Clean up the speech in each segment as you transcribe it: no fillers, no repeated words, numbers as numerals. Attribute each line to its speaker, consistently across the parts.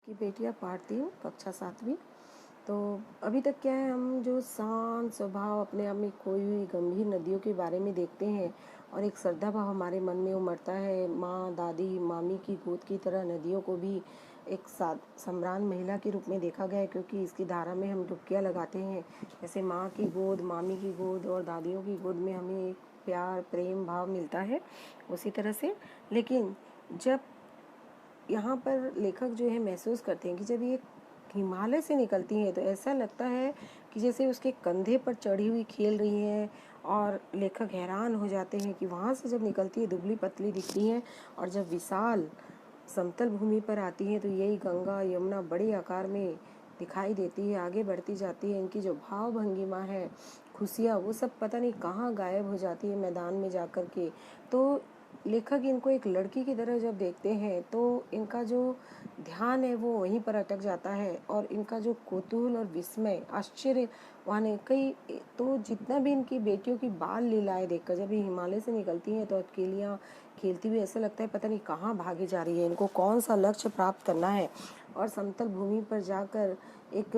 Speaker 1: की बेटियां पढ़ती हूँ कक्षा 7वीं। तो अभी तक क्या है, हम जो शांत स्वभाव अपने आप में खोई हुई गंभीर नदियों के बारे में देखते हैं और एक श्रद्धा भाव हमारे मन में उमड़ता है। माँ, दादी, मामी की गोद की तरह नदियों को भी एक सम्रान महिला के रूप में देखा गया है, क्योंकि इसकी धारा में हम डुबकियाँ लगाते हैं। जैसे माँ की गोद, मामी की गोद और दादियों की गोद में हमें एक प्यार, प्रेम भाव मिलता है, उसी तरह से। लेकिन जब यहाँ पर लेखक जो है महसूस करते हैं कि जब ये हिमालय से निकलती हैं तो ऐसा लगता है कि जैसे उसके कंधे पर चढ़ी हुई खेल रही हैं। और लेखक हैरान हो जाते हैं कि वहाँ से जब निकलती है दुबली पतली दिखती हैं, और जब विशाल समतल भूमि पर आती हैं तो यही गंगा यमुना बड़े आकार में दिखाई देती है, आगे बढ़ती जाती है। इनकी जो भाव भंगिमा है, खुशियाँ, वो सब पता नहीं कहाँ गायब हो जाती है मैदान में जाकर के। तो लेखक इनको एक लड़की की तरह जब देखते हैं तो इनका जो ध्यान है वो वहीं पर अटक जाता है, और इनका जो कौतूहल और विस्मय, आश्चर्य वहाँ ने कई। तो जितना भी इनकी बेटियों की बाल लीलाएं देखकर, जब ये हिमालय से निकलती हैं तो अकेलियाँ खेलती हुई ऐसा लगता है पता नहीं कहाँ भागी जा रही है, इनको कौन सा लक्ष्य प्राप्त करना है। और समतल भूमि पर जाकर एक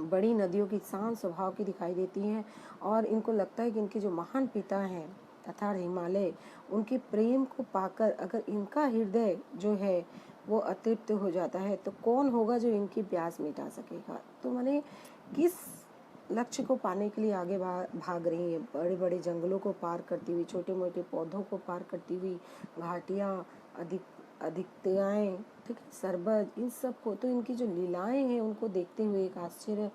Speaker 1: बड़ी नदियों की शांत स्वभाव की दिखाई देती हैं, और इनको लगता है कि इनके जो महान पिता हैं अर्थात हिमालय, उनके प्रेम को पाकर अगर इनका हृदय जो है वो अतृप्त हो जाता है तो कौन होगा जो इनकी प्यास मिटा सकेगा। तो मैंने किस लक्ष्य को पाने के लिए आगे भाग रही है, बड़े बड़े जंगलों को पार करती हुई, छोटे मोटे पौधों को पार करती हुई, घाटियाँ, अधिकताएँ, ठीक है, सरबत, इन सब को, तो इनकी जो लीलाएं हैं उनको देखते हुए एक आश्चर्य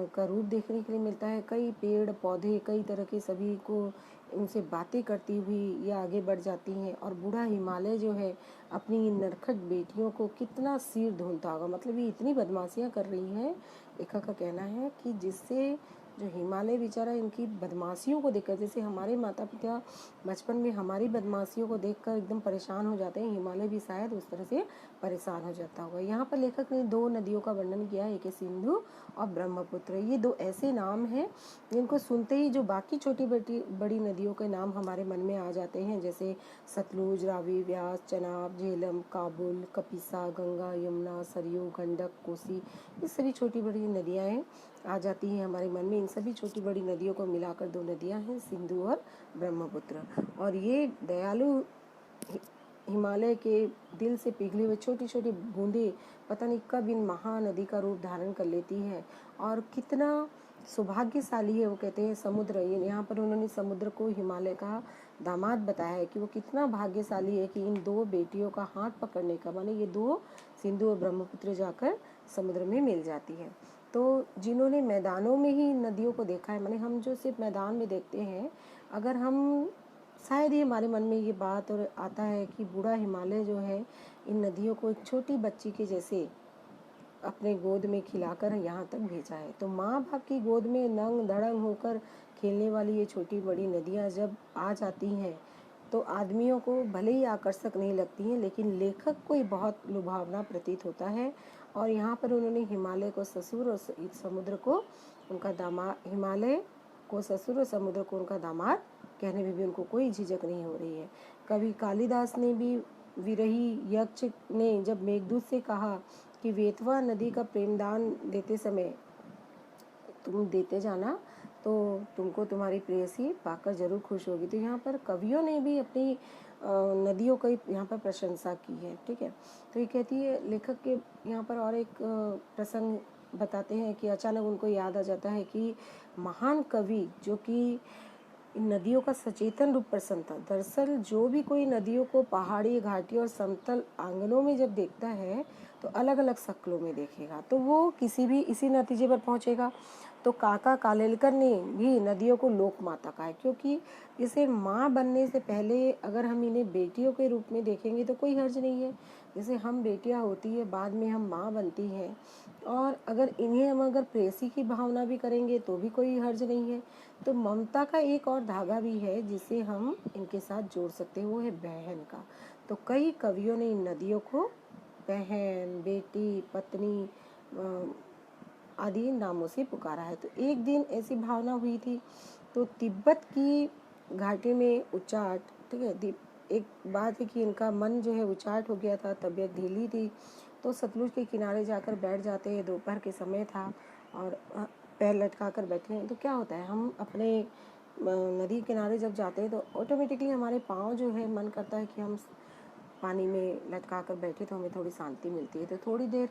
Speaker 1: का रूप देखने के लिए मिलता है। कई पेड़ पौधे, कई तरह के सभी को उनसे बातें करती हुई ये आगे बढ़ जाती हैं। और बूढ़ा हिमालय जो है अपनी नरखट बेटियों को कितना सिर धुनता होगा, मतलब ये इतनी बदमाशियां कर रही हैं, लेखक का कहना है कि जिससे जो हिमालय बेचारा इनकी बदमाशियों को देखकर, जैसे हमारे माता पिता बचपन में हमारी बदमाशियों को देखकर एकदम परेशान हो जाते हैं, हिमालय भी शायद उस तरह से परेशान हो जाता होगा। यहाँ पर लेखक ने दो नदियों का वर्णन किया है, एक है सिंधु और ब्रह्मपुत्र। ये दो ऐसे नाम हैं जिनको सुनते ही जो बाकी छोटी बड़ी नदियों के नाम हमारे मन में आ जाते हैं, जैसे सतलुज, रावी, व्यास, चनाब, झेलम, काबुल, कपिसा, गंगा, यमुना, सरयू, गंडक, कोसी, ये सभी छोटी बड़ी नदियाँ हैं आ जाती हैं हमारे मन में। इन सभी छोटी बड़ी नदियों को मिलाकर दो नदियाँ हैं, सिंधु और ब्रह्मपुत्र। और ये दयालु हिमालय के दिल से पिघली हुई छोटी छोटी बूंदें पता नहीं कब इन महानदी का रूप धारण कर लेती है। और कितना सौभाग्यशाली है, वो कहते हैं समुद्र, यहाँ पर उन्होंने समुद्र को हिमालय का दामाद बताया है कि वो कितना भाग्यशाली है कि इन दो बेटियों का हाथ पकड़ने का, माने ये दो सिंधु और ब्रह्मपुत्र जाकर समुद्र में मिल जाती है। तो जिन्होंने मैदानों में ही नदियों को देखा है, माने हम जो सिर्फ मैदान में देखते हैं, अगर हम शायद ही हमारे मन में ये बात और आता है कि बूढ़ा हिमालय जो है इन नदियों को एक छोटी बच्ची के जैसे अपने गोद में खिलाकर यहाँ तक भेजा है। तो माँ बाप की गोद में नंग धड़ंग होकर खेलने वाली ये छोटी बड़ी नदियाँ जब आ जाती हैं तो आदमियों को भले ही आकर्षक नहीं लगती हैं, लेकिन लेखक को ये बहुत लुभावना प्रतीत होता है। और यहाँ पर उन्होंने हिमालय को ससुर और समुद्र को उनका दामाद, हिमालय को ससुर और समुद्र को उनका दामाद कहने में भी उनको कोई झिझक नहीं हो रही है। कवि कालिदास ने भी विरही यक्ष ने जब मेघदूत से कहा कि वेतवा नदी का प्रेमदान देते समय तुम देते जाना तो तुमको तुम्हारी प्रेयसी पाकर जरूर खुश होगी। तो यहाँ पर कवियों ने भी अपनी नदियों की यहाँ पर प्रशंसा की है, ठीक है। तो ये कहती है, लेखक के यहाँ पर और एक प्रसंग बताते हैं कि अचानक उनको याद आ जाता है कि महान कवि जो कि नदियों का सचेतन रूप प्रसन्न था। दरअसल जो भी कोई नदियों को पहाड़ी, घाटी और समतल आंगनों में जब देखता है तो अलग अलग शक्लों में देखेगा, तो वो किसी भी इसी नतीजे पर पहुंचेगा। तो काका कालेलकर ने भी नदियों को लोक माता कहा है, क्योंकि इसे माँ बनने से पहले अगर हम इन्हें बेटियों के रूप में देखेंगे तो कोई हर्ज नहीं है। जैसे हम बेटियां होती है, बाद में हम माँ बनती हैं, और अगर इन्हें हम अगर प्रेयसी की भावना भी करेंगे तो भी कोई हर्ज नहीं है। तो ममता का एक और धागा भी है जिसे हम इनके साथ जोड़ सकते हैं, वो है बहन का। तो कई कवियों ने इन नदियों को बहन, बेटी, पत्नी आदि नामों से पुकारा है। तो एक दिन ऐसी भावना हुई थी, तो तिब्बत की घाटी में उच्चाट, ठीक है, एक बात है कि इनका मन जो है उचाट हो गया था, तबीयत ढीली थी, तो सतलुज के किनारे जाकर बैठ जाते हैं। दोपहर के समय था और पैर लटका कर बैठे हैं। तो क्या होता है, हम अपने नदी किनारे जब जाते हैं तो ऑटोमेटिकली हमारे पाँव जो है, मन करता है कि हम पानी में लटका कर बैठे तो हमें थोड़ी शांति मिलती है। तो थोड़ी देर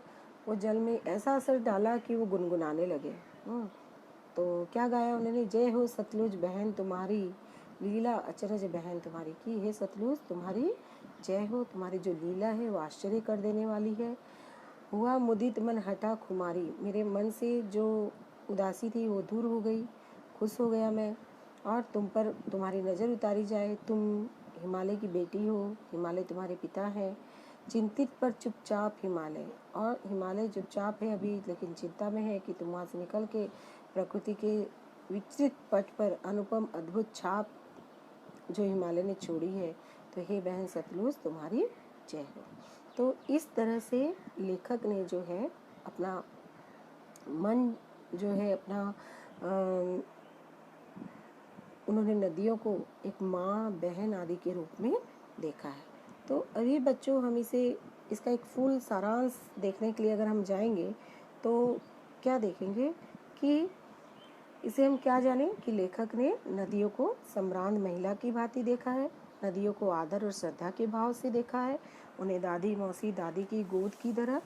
Speaker 1: वो जल में ऐसा असर डाला कि वो गुनगुनाने लगे। तो क्या गाया उन्होंने, जय हो सतलुज बहन तुम्हारी, लीला अचरज बहन तुम्हारी की। हे सतलुज तुम्हारी जय हो, तुम्हारी जो लीला है वो आश्चर्य कर देने वाली है। हुआ मुदित मन हटा खुमारी, मेरे मन से जो उदासी थी वो दूर हो गई, खुश हो गया मैं। और तुम पर तुम्हारी नज़र उतारी जाए, तुम हिमालय की बेटी हो, हिमालय तुम्हारे पिता है। चिंतित पर चुपचाप हिमालय, और हिमालय चुपचाप है अभी, लेकिन चिंता में है कि तुम वहाँ से निकल के प्रकृति के विस्तृत पट पर अनुपम अद्भुत छाप जो हिमालय ने छोड़ी है। तो हे बहन सतलुज तुम्हारी जय हो। तो इस तरह से लेखक ने जो है अपना मन जो है अपना उन्होंने नदियों को एक माँ बहन आदि के रूप में देखा है। तो अभी बच्चों हम इसका एक फुल सारांश देखने के लिए अगर हम जाएंगे तो क्या देखेंगे कि इसे हम क्या जानें कि लेखक ने नदियों को सम्रांत महिला की भांति देखा है, नदियों को आदर और श्रद्धा के भाव से देखा है, उन्हें दादी मौसी दादी की गोद की तरह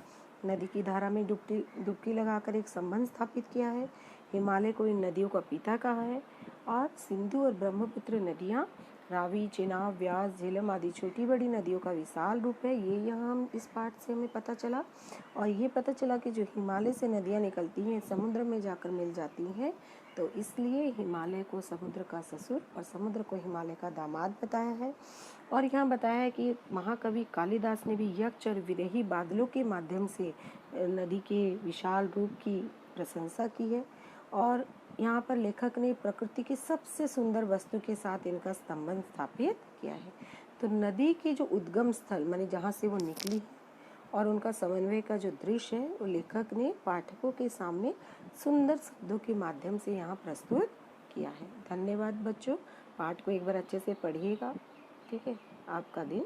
Speaker 1: नदी की धारा में डुबकी लगाकर एक संबंध स्थापित किया है। हिमालय को इन नदियों का पिता कहा है और सिंधु और ब्रह्मपुत्र नदियाँ, रावी, चेनाब, व्यास, झेलम आदि छोटी बड़ी नदियों का विशाल रूप है। ये यहाँ हम इस पाठ से हमें पता चला। और ये पता चला कि जो हिमालय से नदियाँ निकलती हैं समुद्र में जाकर मिल जाती हैं, तो इसलिए हिमालय को समुद्र का ससुर और समुद्र को हिमालय का दामाद बताया है। और यहाँ बताया है कि महाकवि कालिदास ने भी यक्ष और विरही बादलों के माध्यम से नदी के विशाल रूप की प्रशंसा की है। और यहाँ पर लेखक ने प्रकृति की सबसे सुंदर वस्तु के साथ इनका संबंध स्थापित किया है। तो नदी की जो उद्गम स्थल माने जहाँ से वो निकली है और उनका समन्वय का जो दृश्य है वो लेखक ने पाठकों के सामने सुंदर शब्दों के माध्यम से यहाँ प्रस्तुत किया है। धन्यवाद बच्चों, पाठ को एक बार अच्छे से पढ़िएगा। ठीक है, आपका दिन